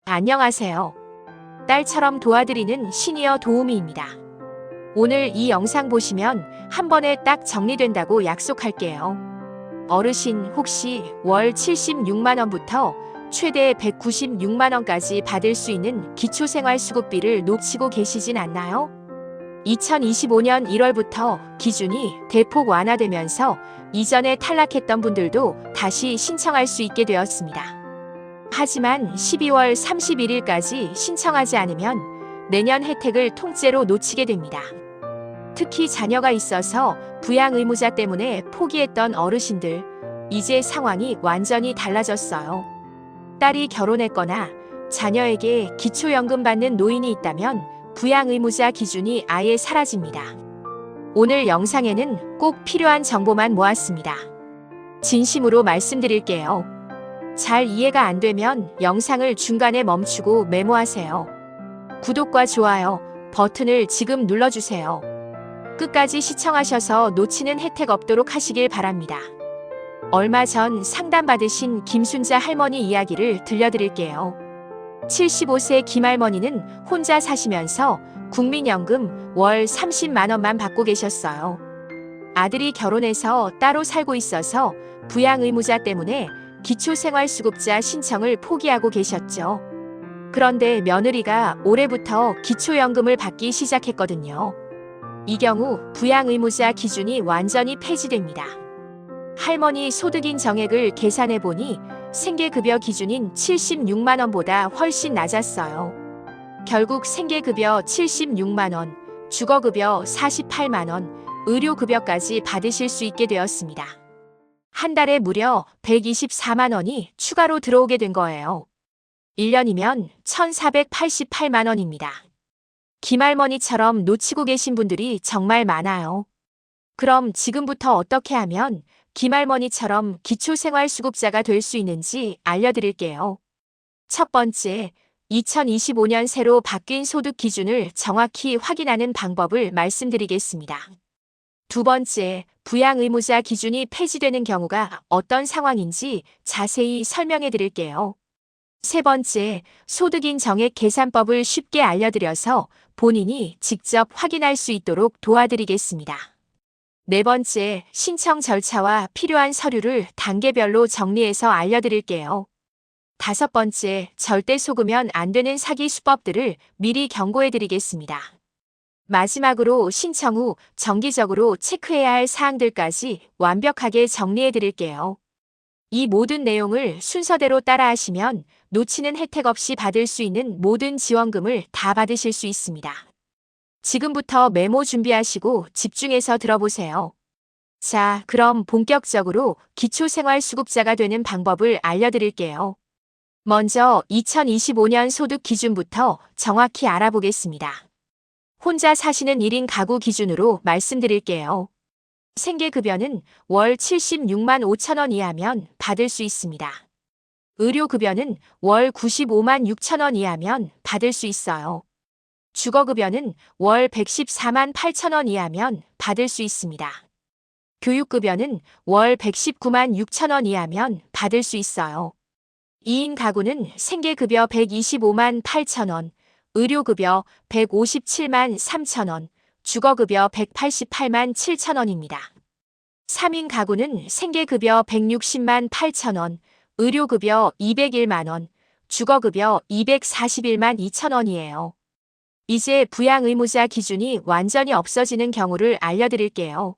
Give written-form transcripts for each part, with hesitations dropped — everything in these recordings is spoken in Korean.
안녕하세요. 딸처럼 도와드리는 시니어 도우미입니다. 오늘 이 영상 보시면 한 번에 딱 정리된다고 약속할게요. 어르신 혹시 월 76만 원부터 최대 196만 원까지 받을 수 있는 기초생활수급비를 놓치고 계시진 않나요? 2025년 1월부터 기준이 대폭 완화되면서 이전에 탈락했던 분들도 다시 신청할 수 있게 되었습니다. 하지만 12월 31일까지 신청하지 않으면 내년 혜택을 통째로 놓치게 됩니다. 특히 자녀가 있어서 부양 의무자 때문에 포기했던 어르신들, 이제 상황이 완전히 달라졌어요. 딸이 결혼했거나 자녀에게 기초연금 받는 노인이 있다면 부양 의무자 기준이 아예 사라집니다. 오늘 영상에는 꼭 필요한 정보만 모았습니다. 진심으로 말씀드릴게요. 잘 이해가 안 되면 영상을 중간에 멈추고 메모하세요. 구독과 좋아요 버튼을 지금 눌러주세요. 끝까지 시청하셔서 놓치는 혜택 없도록 하시길 바랍니다. 얼마 전 상담받으신 김순자 할머니 이야기를 들려드릴게요. 75세 김할머니는 혼자 사시면서 국민연금 월 30만 원만 받고 계셨어요. 아들이 결혼해서 따로 살고 있어서 부양 의무자 때문에 기초생활수급자 신청을 포기하고 계셨죠. 그런데 며느리가 올해부터 기초연금을 받기 시작했거든요. 이 경우 부양 의무자 기준이 완전히 폐지됩니다. 할머니 소득인 정액을 계산해 보니 생계급여 기준인 76만 원보다 훨씬 낮았어요. 결국 생계급여 76만 원, 주거급여 48만 원, 의료급여까지 받으실 수 있게 되었습니다. 한 달에 무려 124만 원이 추가로 들어오게 된 거예요. 1년이면 1,488만 원입니다. 김할머니처럼 놓치고 계신 분들이 정말 많아요. 그럼 지금부터 어떻게 하면 김할머니처럼 기초생활수급자가 될 수 있는지 알려드릴게요. 첫 번째, 2025년 새로 바뀐 소득 기준을 정확히 확인하는 방법을 말씀드리겠습니다. 두 번째, 부양 의무자 기준이 폐지되는 경우가 어떤 상황인지 자세히 설명해 드릴게요. 세 번째, 소득인 정액 계산법을 쉽게 알려드려서 본인이 직접 확인할 수 있도록 도와드리겠습니다. 네 번째, 신청 절차와 필요한 서류를 단계별로 정리해서 알려드릴게요. 다섯 번째, 절대 속으면 안 되는 사기 수법들을 미리 경고해 드리겠습니다. 마지막으로 신청 후 정기적으로 체크해야 할 사항들까지 완벽하게 정리해 드릴게요. 이 모든 내용을 순서대로 따라하시면 놓치는 혜택 없이 받을 수 있는 모든 지원금을 다 받으실 수 있습니다. 지금부터 메모 준비하시고 집중해서 들어보세요. 자, 그럼 본격적으로 기초생활수급자가 되는 방법을 알려드릴게요. 먼저 2025년 소득 기준부터 정확히 알아보겠습니다. 혼자 사시는 1인 가구 기준으로 말씀드릴게요. 생계급여는 월 76만 5천 원 이하면 받을 수 있습니다. 의료급여는 월 95만 6천 원 이하면 받을 수 있어요. 주거급여는 월 114만 8천 원 이하면 받을 수 있습니다. 교육급여는 월 119만 6천 원 이하면 받을 수 있어요. 2인 가구는 생계급여 125만 8천 원, 의료급여 157만 3천 원, 주거급여 188만 7천 원입니다. 3인 가구는 생계급여 160만 8천 원, 의료급여 201만 원, 주거급여 241만 2천 원이에요. 이제 부양 의무자 기준이 완전히 없어지는 경우를 알려드릴게요.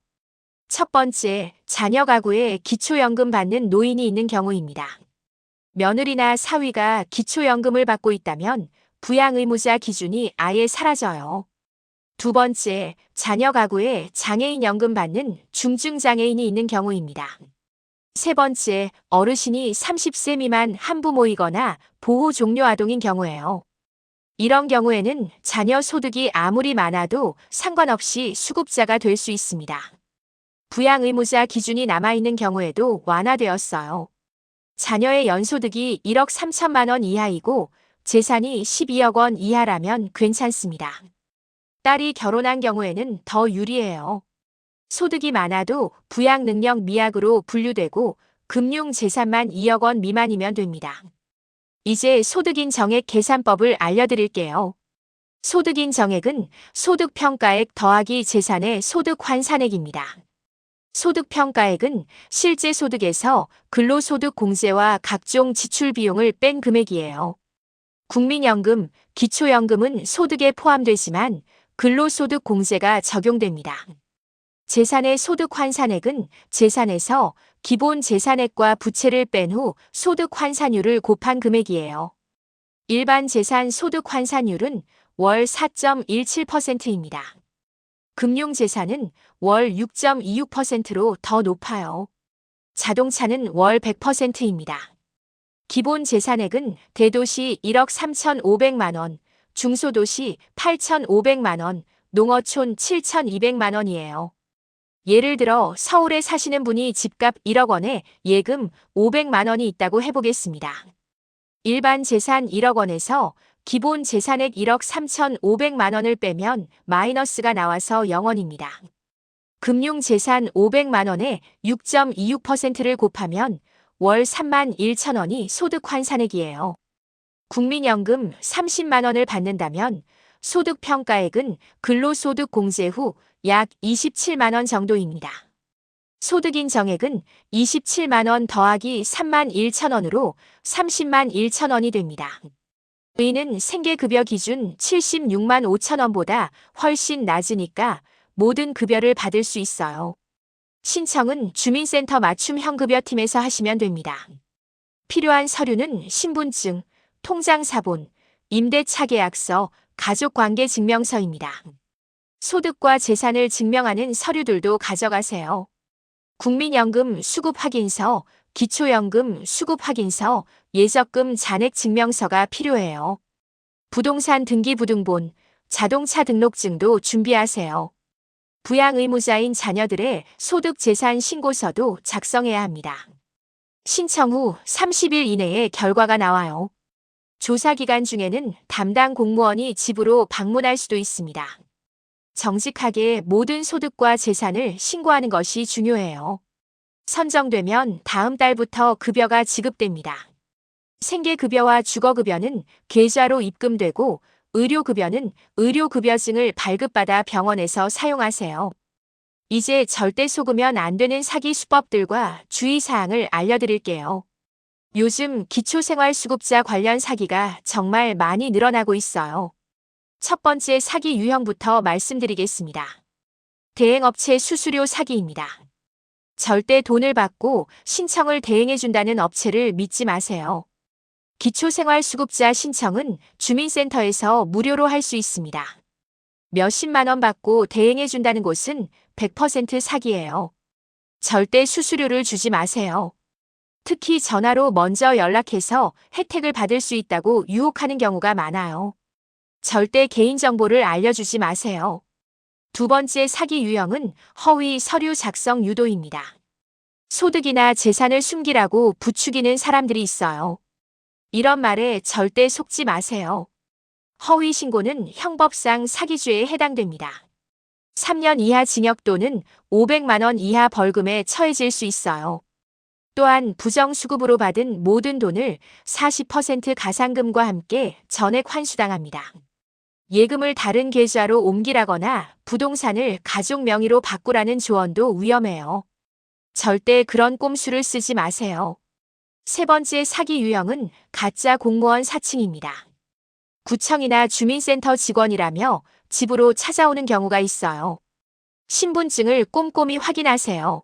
첫 번째, 자녀 가구에 기초연금 받는 노인이 있는 경우입니다. 며느리나 사위가 기초연금을 받고 있다면 부양 의무자 기준이 아예 사라져요. 두 번째, 자녀 가구에 장애인 연금 받는 중증장애인이 있는 경우입니다. 세 번째, 어르신이 30세 미만 한부모이거나 보호 종료 아동인 경우예요. 이런 경우에는 자녀 소득이 아무리 많아도 상관없이 수급자가 될 수 있습니다. 부양 의무자 기준이 남아있는 경우에도 완화되었어요. 자녀의 연소득이 1억 3천만 원 이하이고 재산이 12억 원 이하라면 괜찮습니다. 딸이 결혼한 경우에는 더 유리해요. 소득이 많아도 부양 능력 미약으로 분류되고 금융 재산만 2억 원 미만이면 됩니다. 이제 소득인정액 계산법을 알려드릴게요. 소득인정액은 소득평가액 더하기 재산의 소득환산액입니다. 소득평가액은 실제 소득에서 근로소득 공제와 각종 지출 비용을 뺀 금액이에요. 국민연금, 기초연금은 소득에 포함되지만 근로소득 공제가 적용됩니다. 재산의 소득환산액은 재산에서 기본 재산액과 부채를 뺀 후 소득환산율을 곱한 금액이에요. 일반 재산 소득환산율은 월 4.17%입니다. 금융재산은 월 6.26%로 더 높아요. 자동차는 월 100%입니다. 기본 재산액은 대도시 1억 3,500만 원, 중소도시 8,500만 원, 농어촌 7,200만 원이에요. 예를 들어 서울에 사시는 분이 집값 1억 원에 예금 500만 원이 있다고 해보겠습니다. 일반 재산 1억 원에서 기본 재산액 1억 3,500만 원을 빼면 마이너스가 나와서 0원입니다. 금융재산 500만 원에 6.26%를 곱하면 월 31,000원이 소득환산액이에요. 국민연금 30만 원을 받는다면 소득평가액은 근로소득 공제 후 약 27만 원 정도입니다. 소득인정액은 27만 원 더하기 31,000원으로 30만 1천원이 됩니다. 이는 생계급여 기준 76만 5천 원보다 훨씬 낮으니까 모든 급여를 받을 수 있어요. 신청은 주민센터 맞춤형급여팀에서 하시면 됩니다. 필요한 서류는 신분증, 통장사본, 임대차계약서, 가족관계증명서입니다. 소득과 재산을 증명하는 서류들도 가져가세요. 국민연금 수급확인서, 기초연금 수급확인서, 예적금 잔액증명서가 필요해요. 부동산 등기부등본, 자동차 등록증도 준비하세요. 부양의무자인 자녀들의 소득재산 신고서도 작성해야 합니다. 신청 후 30일 이내에 결과가 나와요. 조사기간 중에는 담당 공무원이 집으로 방문할 수도 있습니다. 정직하게 모든 소득과 재산을 신고하는 것이 중요해요. 선정되면 다음 달부터 급여가 지급됩니다. 생계급여와 주거급여는 계좌로 입금되고 의료급여는 의료급여증을 발급받아 병원에서 사용하세요. 이제 절대 속으면 안 되는 사기 수법들과 주의사항을 알려드릴게요. 요즘 기초생활수급자 관련 사기가 정말 많이 늘어나고 있어요. 첫 번째 사기 유형부터 말씀드리겠습니다. 대행업체 수수료 사기입니다. 절대 돈을 받고 신청을 대행해준다는 업체를 믿지 마세요. 기초생활수급자 신청은 주민센터에서 무료로 할 수 있습니다. 몇십만 원 받고 대행해준다는 곳은 100% 사기예요. 절대 수수료를 주지 마세요. 특히 전화로 먼저 연락해서 혜택을 받을 수 있다고 유혹하는 경우가 많아요. 절대 개인정보를 알려주지 마세요. 두 번째 사기 유형은 허위 서류 작성 유도입니다. 소득이나 재산을 숨기라고 부추기는 사람들이 있어요. 이런 말에 절대 속지 마세요. 허위 신고는 형법상 사기죄에 해당됩니다. 3년 이하 징역 또는 500만 원 이하 벌금에 처해질 수 있어요. 또한 부정수급으로 받은 모든 돈을 40% 가상금과 함께 전액 환수당합니다. 예금을 다른 계좌로 옮기라거나 부동산을 가족 명의로 바꾸라는 조언도 위험해요. 절대 그런 꼼수를 쓰지 마세요. 세 번째 사기 유형은 가짜 공무원 사칭입니다. 구청이나 주민센터 직원이라며 집으로 찾아오는 경우가 있어요. 신분증을 꼼꼼히 확인하세요.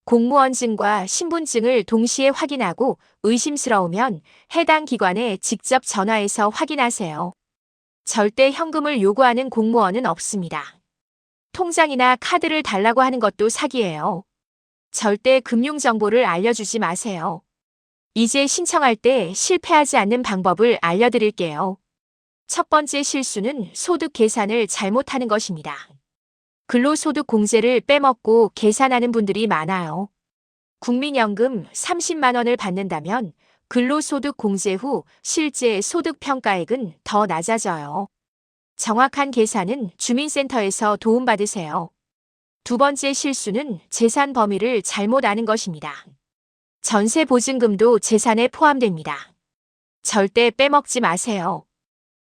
공무원증과 신분증을 동시에 확인하고 의심스러우면 해당 기관에 직접 전화해서 확인하세요. 절대 현금을 요구하는 공무원은 없습니다. 통장이나 카드를 달라고 하는 것도 사기예요. 절대 금융정보를 알려주지 마세요. 이제 신청할 때 실패하지 않는 방법을 알려드릴게요. 첫 번째 실수는 소득 계산을 잘못하는 것입니다. 근로소득 공제를 빼먹고 계산하는 분들이 많아요. 국민연금 30만 원을 받는다면 근로소득 공제 후 실제 소득평가액은 더 낮아져요. 정확한 계산은 주민센터에서 도움받으세요. 두 번째 실수는 재산 범위를 잘못 아는 것입니다. 전세보증금도 재산에 포함됩니다. 절대 빼먹지 마세요.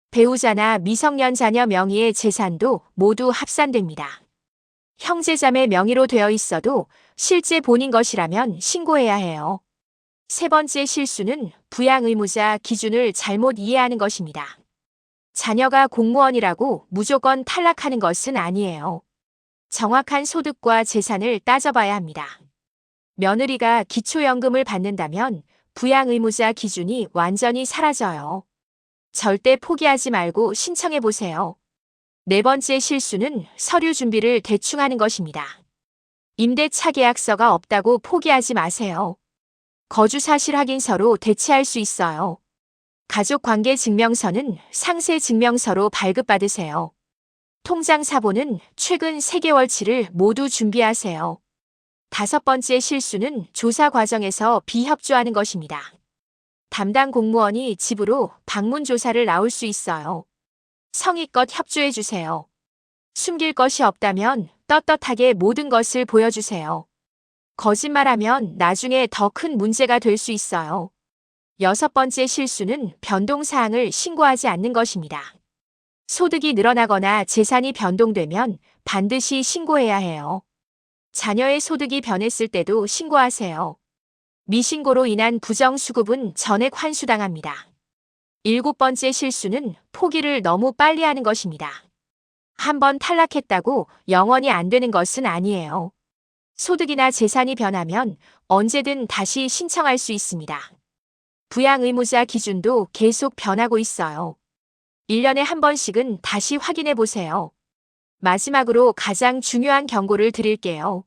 배우자나 미성년 자녀 명의의 재산도 모두 합산됩니다. 형제자매 명의로 되어 있어도 실제 본인 것이라면 신고해야 해요. 세 번째 실수는 부양 의무자 기준을 잘못 이해하는 것입니다. 자녀가 공무원이라고 무조건 탈락하는 것은 아니에요. 정확한 소득과 재산을 따져봐야 합니다. 며느리가 기초연금을 받는다면 부양 의무자 기준이 완전히 사라져요. 절대 포기하지 말고 신청해 보세요. 네 번째 실수는 서류 준비를 대충 하는 것입니다. 임대차 계약서가 없다고 포기하지 마세요. 거주사실 확인서로 대체할 수 있어요. 가족관계 증명서는 상세 증명서로 발급받으세요. 통장 사본은 최근 3개월치를 모두 준비하세요. 다섯 번째 실수는 조사 과정에서 비협조하는 것입니다. 담당 공무원이 집으로 방문 조사를 나올 수 있어요. 성의껏 협조해 주세요. 숨길 것이 없다면 떳떳하게 모든 것을 보여주세요. 거짓말하면 나중에 더 큰 문제가 될 수 있어요. 여섯 번째 실수는 변동사항을 신고하지 않는 것입니다. 소득이 늘어나거나 재산이 변동되면 반드시 신고해야 해요. 자녀의 소득이 변했을 때도 신고하세요. 미신고로 인한 부정수급은 전액 환수당합니다. 일곱 번째 실수는 포기를 너무 빨리 하는 것입니다. 한번 탈락했다고 영원히 안 되는 것은 아니에요. 소득이나 재산이 변하면 언제든 다시 신청할 수 있습니다. 부양 의무자 기준도 계속 변하고 있어요. 1년에 한 번씩은 다시 확인해 보세요. 마지막으로 가장 중요한 경고를 드릴게요.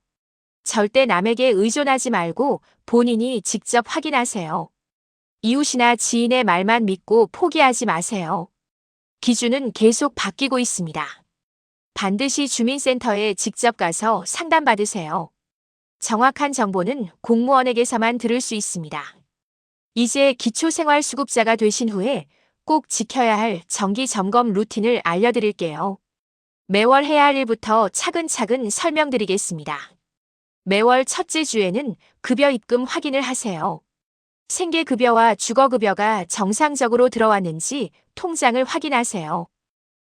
절대 남에게 의존하지 말고 본인이 직접 확인하세요. 이웃이나 지인의 말만 믿고 포기하지 마세요. 기준은 계속 바뀌고 있습니다. 반드시 주민센터에 직접 가서 상담받으세요. 정확한 정보는 공무원에게서만 들을 수 있습니다. 이제 기초생활수급자가 되신 후에 꼭 지켜야 할 정기점검 루틴을 알려드릴게요. 매월 해야 할 일부터 차근차근 설명드리겠습니다. 매월 첫째 주에는 급여 입금 확인을 하세요. 생계급여와 주거급여가 정상적으로 들어왔는지 통장을 확인하세요.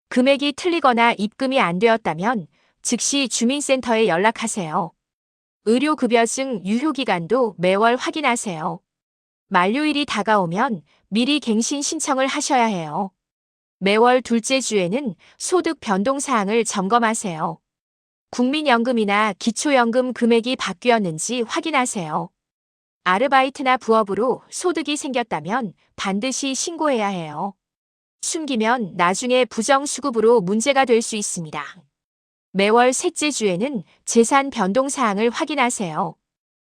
금액이 틀리거나 입금이 안 되었다면 즉시 주민센터에 연락하세요. 의료급여증 유효기간도 매월 확인하세요. 만료일이 다가오면 미리 갱신 신청을 하셔야 해요. 매월 둘째 주에는 소득 변동 사항을 점검하세요. 국민연금이나 기초연금 금액이 바뀌었는지 확인하세요. 아르바이트나 부업으로 소득이 생겼다면 반드시 신고해야 해요. 숨기면 나중에 부정수급으로 문제가 될 수 있습니다. 매월 셋째 주에는 재산 변동 사항을 확인하세요.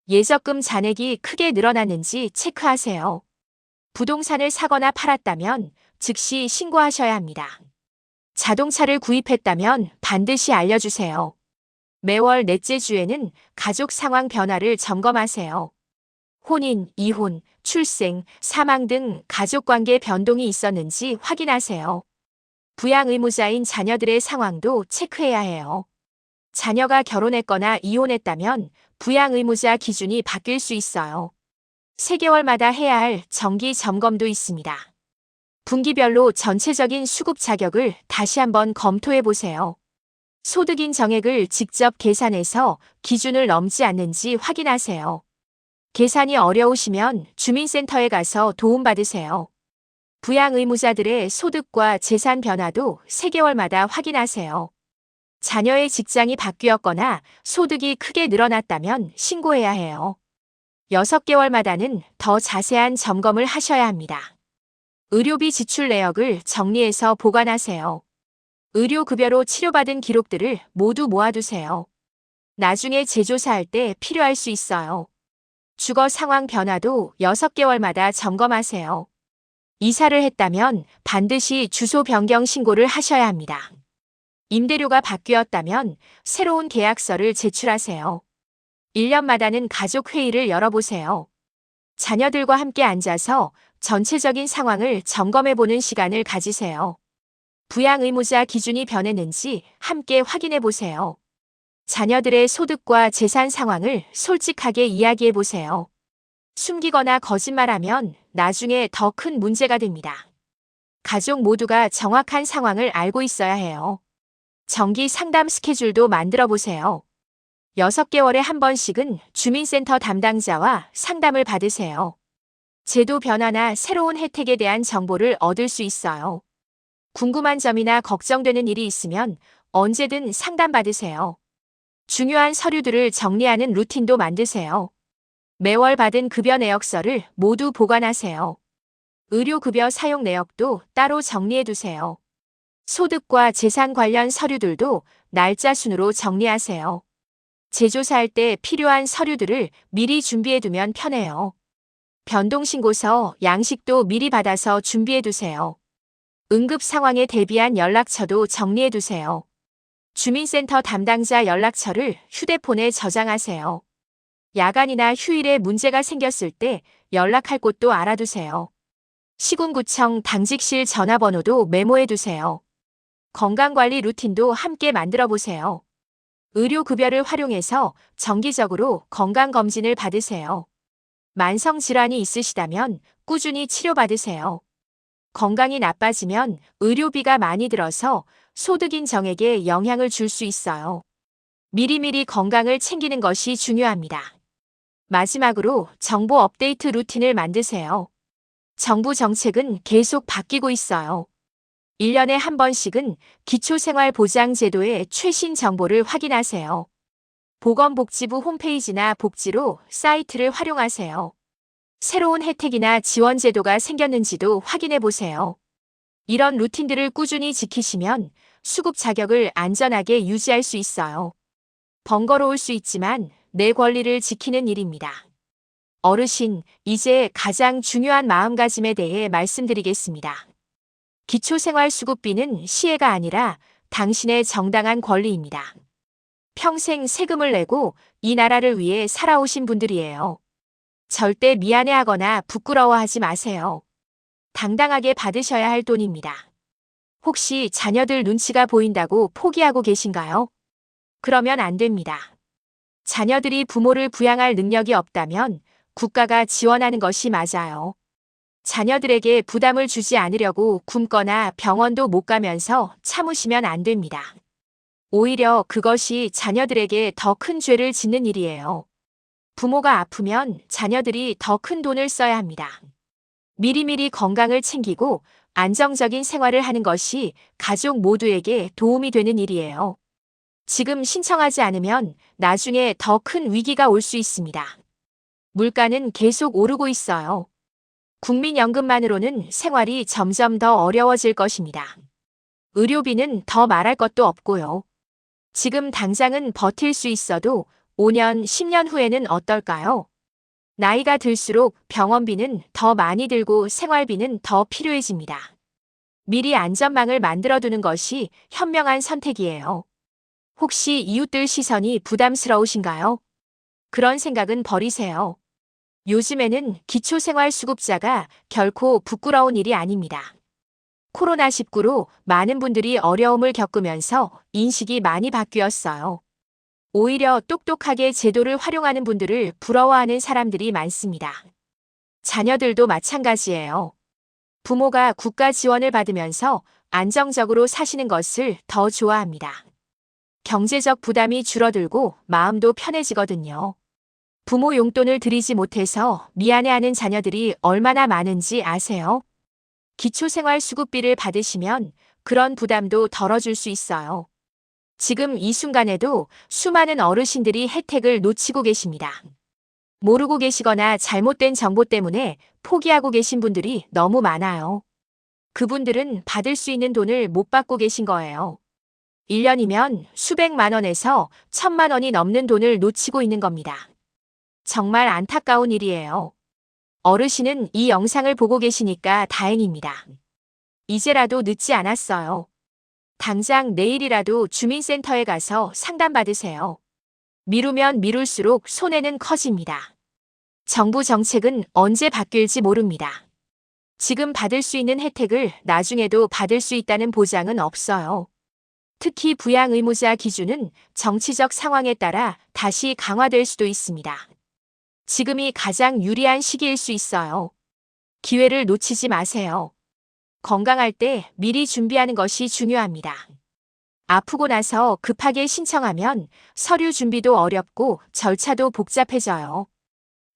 예적금 잔액이 크게 늘어났는지 체크하세요. 부동산을 사거나 팔았다면 즉시 신고하셔야 합니다. 자동차를 구입했다면 반드시 알려주세요. 매월 넷째 주에는 가족 상황 변화를 점검하세요. 혼인, 이혼, 출생, 사망 등 가족관계 변동이 있었는지 확인하세요. 부양 의무자인 자녀들의 상황도 체크해야 해요. 자녀가 결혼했거나 이혼했다면 부양 의무자 기준이 바뀔 수 있어요. 3개월마다 해야 할 정기 점검도 있습니다. 분기별로 전체적인 수급 자격을 다시 한번 검토해 보세요. 소득인 정액을 직접 계산해서 기준을 넘지 않는지 확인하세요. 계산이 어려우시면 주민센터에 가서 도움받으세요. 부양 의무자들의 소득과 재산 변화도 3개월마다 확인하세요. 자녀의 직장이 바뀌었거나 소득이 크게 늘어났다면 신고해야 해요. 6개월마다는 더 자세한 점검을 하셔야 합니다. 의료비 지출 내역을 정리해서 보관하세요. 의료급여로 치료받은 기록들을 모두 모아두세요. 나중에 재조사할 때 필요할 수 있어요. 주거 상황 변화도 6개월마다 점검하세요. 이사를 했다면 반드시 주소 변경 신고를 하셔야 합니다. 임대료가 바뀌었다면 새로운 계약서를 제출하세요. 1년마다는 가족회의를 열어보세요. 자녀들과 함께 앉아서 전체적인 상황을 점검해보는 시간을 가지세요. 부양 의무자 기준이 변했는지 함께 확인해보세요. 자녀들의 소득과 재산 상황을 솔직하게 이야기해보세요. 숨기거나 거짓말하면 나중에 더 큰 문제가 됩니다. 가족 모두가 정확한 상황을 알고 있어야 해요. 정기 상담 스케줄도 만들어 보세요. 6개월에 한 번씩은 주민센터 담당자와 상담을 받으세요. 제도 변화나 새로운 혜택에 대한 정보를 얻을 수 있어요. 궁금한 점이나 걱정되는 일이 있으면 언제든 상담받으세요. 중요한 서류들을 정리하는 루틴도 만드세요. 매월 받은 급여 내역서를 모두 보관하세요. 의료급여 사용 내역도 따로 정리해두세요. 소득과 재산 관련 서류들도 날짜 순으로 정리하세요. 제조사할 때 필요한 서류들을 미리 준비해두면 편해요. 변동신고서, 양식도 미리 받아서 준비해두세요. 응급 상황에 대비한 연락처도 정리해두세요. 주민센터 담당자 연락처를 휴대폰에 저장하세요. 야간이나 휴일에 문제가 생겼을 때 연락할 곳도 알아두세요. 시군구청 당직실 전화번호도 메모해두세요. 건강관리 루틴도 함께 만들어보세요. 의료급여를 활용해서 정기적으로 건강검진을 받으세요. 만성질환이 있으시다면 꾸준히 치료받으세요. 건강이 나빠지면 의료비가 많이 들어서 소득인정에게 영향을 줄 수 있어요. 미리미리 건강을 챙기는 것이 중요합니다. 마지막으로 정보 업데이트 루틴을 만드세요. 정부 정책은 계속 바뀌고 있어요. 1년에 한 번씩은 기초생활보장제도의 최신 정보를 확인하세요. 보건복지부 홈페이지나 복지로 사이트를 활용하세요. 새로운 혜택이나 지원 제도가 생겼는지도 확인해 보세요. 이런 루틴들을 꾸준히 지키시면 수급 자격을 안전하게 유지할 수 있어요. 번거로울 수 있지만 내 권리를 지키는 일입니다. 어르신, 이제 가장 중요한 마음가짐에 대해 말씀드리겠습니다. 기초생활수급비는 시혜가 아니라 당신의 정당한 권리입니다. 평생 세금을 내고 이 나라를 위해 살아오신 분들이에요. 절대 미안해하거나 부끄러워하지 마세요. 당당하게 받으셔야 할 돈입니다. 혹시 자녀들 눈치가 보인다고 포기하고 계신가요? 그러면 안 됩니다. 자녀들이 부모를 부양할 능력이 없다면 국가가 지원하는 것이 맞아요. 자녀들에게 부담을 주지 않으려고 굶거나 병원도 못 가면서 참으시면 안 됩니다. 오히려 그것이 자녀들에게 더 큰 죄를 짓는 일이에요. 부모가 아프면 자녀들이 더 큰 돈을 써야 합니다. 미리미리 건강을 챙기고 안정적인 생활을 하는 것이 가족 모두에게 도움이 되는 일이에요. 지금 신청하지 않으면 나중에 더 큰 위기가 올 수 있습니다. 물가는 계속 오르고 있어요. 국민연금만으로는 생활이 점점 더 어려워질 것입니다. 의료비는 더 말할 것도 없고요. 지금 당장은 버틸 수 있어도 5년, 10년 후에는 어떨까요? 나이가 들수록 병원비는 더 많이 들고 생활비는 더 필요해집니다. 미리 안전망을 만들어두는 것이 현명한 선택이에요. 혹시 이웃들 시선이 부담스러우신가요? 그런 생각은 버리세요. 요즘에는 기초생활수급자가 결코 부끄러운 일이 아닙니다. 코로나19로 많은 분들이 어려움을 겪으면서 인식이 많이 바뀌었어요. 오히려 똑똑하게 제도를 활용하는 분들을 부러워하는 사람들이 많습니다. 자녀들도 마찬가지예요. 부모가 국가 지원을 받으면서 안정적으로 사시는 것을 더 좋아합니다. 경제적 부담이 줄어들고 마음도 편해지거든요. 부모 용돈을 드리지 못해서 미안해하는 자녀들이 얼마나 많은지 아세요? 기초생활수급비를 받으시면 그런 부담도 덜어줄 수 있어요. 지금 이 순간에도 수많은 어르신들이 혜택을 놓치고 계십니다. 모르고 계시거나 잘못된 정보 때문에 포기하고 계신 분들이 너무 많아요. 그분들은 받을 수 있는 돈을 못 받고 계신 거예요. 1년이면 수백만 원에서 1,000만 원이 넘는 돈을 놓치고 있는 겁니다. 정말 안타까운 일이에요. 어르신은 이 영상을 보고 계시니까 다행입니다. 이제라도 늦지 않았어요. 당장 내일이라도 주민센터에 가서 상담받으세요. 미루면 미룰수록 손해는 커집니다. 정부 정책은 언제 바뀔지 모릅니다. 지금 받을 수 있는 혜택을 나중에도 받을 수 있다는 보장은 없어요. 특히 부양 의무자 기준은 정치적 상황에 따라 다시 강화될 수도 있습니다. 지금이 가장 유리한 시기일 수 있어요. 기회를 놓치지 마세요. 건강할 때 미리 준비하는 것이 중요합니다. 아프고 나서 급하게 신청하면 서류 준비도 어렵고 절차도 복잡해져요.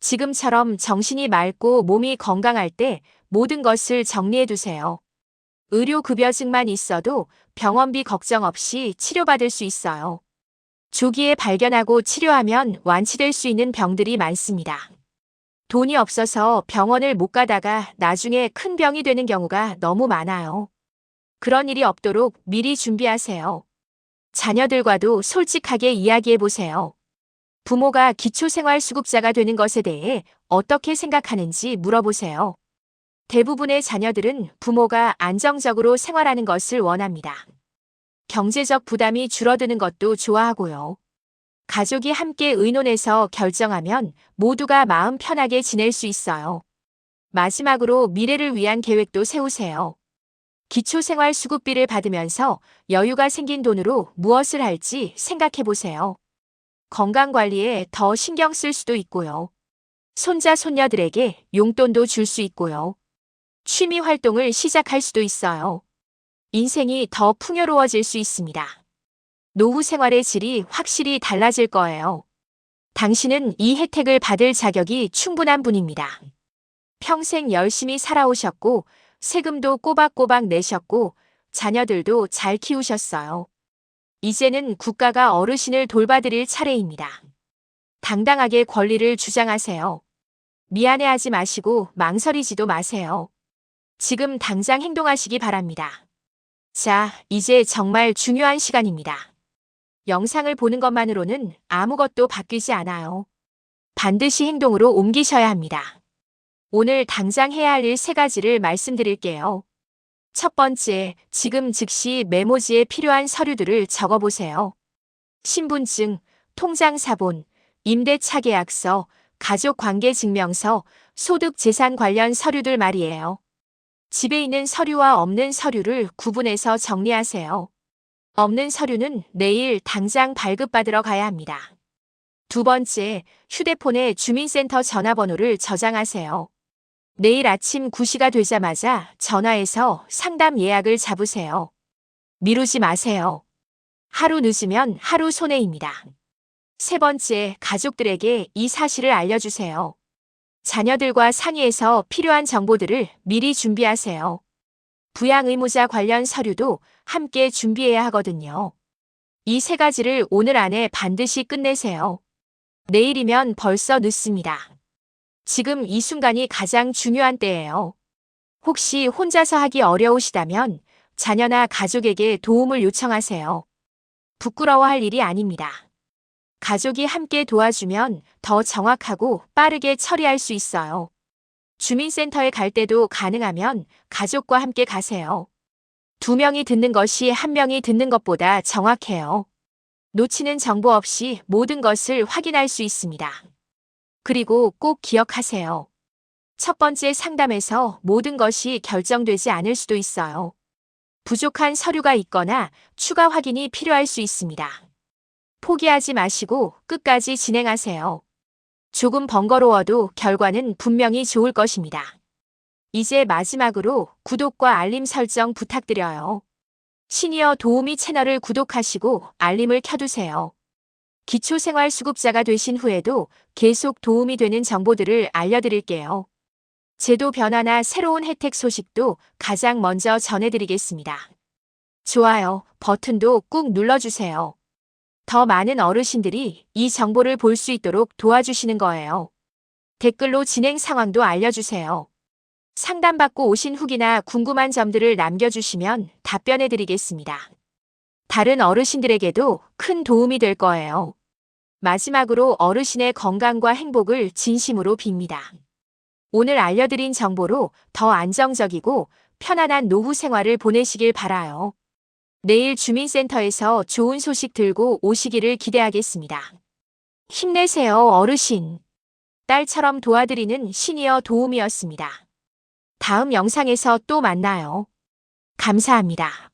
지금처럼 정신이 맑고 몸이 건강할 때 모든 것을 정리해 두세요. 의료급여증만 있어도 병원비 걱정 없이 치료받을 수 있어요. 조기에 발견하고 치료하면 완치될 수 있는 병들이 많습니다. 돈이 없어서 병원을 못 가다가 나중에 큰 병이 되는 경우가 너무 많아요. 그런 일이 없도록 미리 준비하세요. 자녀들과도 솔직하게 이야기해 보세요. 부모가 기초생활수급자가 되는 것에 대해 어떻게 생각하는지 물어보세요. 대부분의 자녀들은 부모가 안정적으로 생활하는 것을 원합니다. 경제적 부담이 줄어드는 것도 좋아하고요. 가족이 함께 의논해서 결정하면 모두가 마음 편하게 지낼 수 있어요. 마지막으로 미래를 위한 계획도 세우세요. 기초생활수급비를 받으면서 여유가 생긴 돈으로 무엇을 할지 생각해 보세요. 건강관리에 더 신경 쓸 수도 있고요. 손자, 손녀들에게 용돈도 줄 수 있고요. 취미 활동을 시작할 수도 있어요. 인생이 더 풍요로워질 수 있습니다. 노후 생활의 질이 확실히 달라질 거예요. 당신은 이 혜택을 받을 자격이 충분한 분입니다. 평생 열심히 살아오셨고, 세금도 꼬박꼬박 내셨고, 자녀들도 잘 키우셨어요. 이제는 국가가 어르신을 돌봐드릴 차례입니다. 당당하게 권리를 주장하세요. 미안해하지 마시고 망설이지도 마세요. 지금 당장 행동하시기 바랍니다. 자, 이제 정말 중요한 시간입니다. 영상을 보는 것만으로는 아무것도 바뀌지 않아요. 반드시 행동으로 옮기셔야 합니다. 오늘 당장 해야 할 일 3가지를 말씀드릴게요. 첫 번째, 지금 즉시 메모지에 필요한 서류들을 적어보세요. 신분증, 통장사본, 임대차 계약서, 가족관계증명서, 소득재산 관련 서류들 말이에요. 집에 있는 서류와 없는 서류를 구분해서 정리하세요. 없는 서류는 내일 당장 발급받으러 가야 합니다. 두 번째, 휴대폰에 주민센터 전화번호를 저장하세요. 내일 아침 9시가 되자마자 전화해서 상담 예약을 잡으세요. 미루지 마세요. 하루 늦으면 하루 손해입니다. 세 번째, 가족들에게 이 사실을 알려주세요. 자녀들과 상의해서 필요한 정보들을 미리 준비하세요. 부양의무자 관련 서류도 함께 준비해야 하거든요. 이 3가지를 오늘 안에 반드시 끝내세요. 내일이면 벌써 늦습니다. 지금 이 순간이 가장 중요한 때예요. 혹시 혼자서 하기 어려우시다면 자녀나 가족에게 도움을 요청하세요. 부끄러워할 일이 아닙니다. 가족이 함께 도와주면 더 정확하고 빠르게 처리할 수 있어요. 주민센터에 갈 때도 가능하면 가족과 함께 가세요. 2명이 듣는 것이 1명이 듣는 것보다 정확해요. 놓치는 정보 없이 모든 것을 확인할 수 있습니다. 그리고 꼭 기억하세요. 첫 번째 상담에서 모든 것이 결정되지 않을 수도 있어요. 부족한 서류가 있거나 추가 확인이 필요할 수 있습니다. 포기하지 마시고 끝까지 진행하세요. 조금 번거로워도 결과는 분명히 좋을 것입니다. 이제 마지막으로 구독과 알림 설정 부탁드려요. 시니어 도우미 채널을 구독하시고 알림을 켜두세요. 기초생활수급자가 되신 후에도 계속 도움이 되는 정보들을 알려드릴게요. 제도 변화나 새로운 혜택 소식도 가장 먼저 전해드리겠습니다. 좋아요 버튼도 꾹 눌러주세요. 더 많은 어르신들이 이 정보를 볼 수 있도록 도와주시는 거예요. 댓글로 진행 상황도 알려주세요. 상담받고 오신 후기나 궁금한 점들을 남겨주시면 답변해드리겠습니다. 다른 어르신들에게도 큰 도움이 될 거예요. 마지막으로 어르신의 건강과 행복을 진심으로 빕니다. 오늘 알려드린 정보로 더 안정적이고 편안한 노후 생활을 보내시길 바라요. 내일 주민센터에서 좋은 소식 들고 오시기를 기대하겠습니다. 힘내세요, 어르신. 딸처럼 도와드리는 시니어 도우미였습니다. 다음 영상에서 또 만나요. 감사합니다.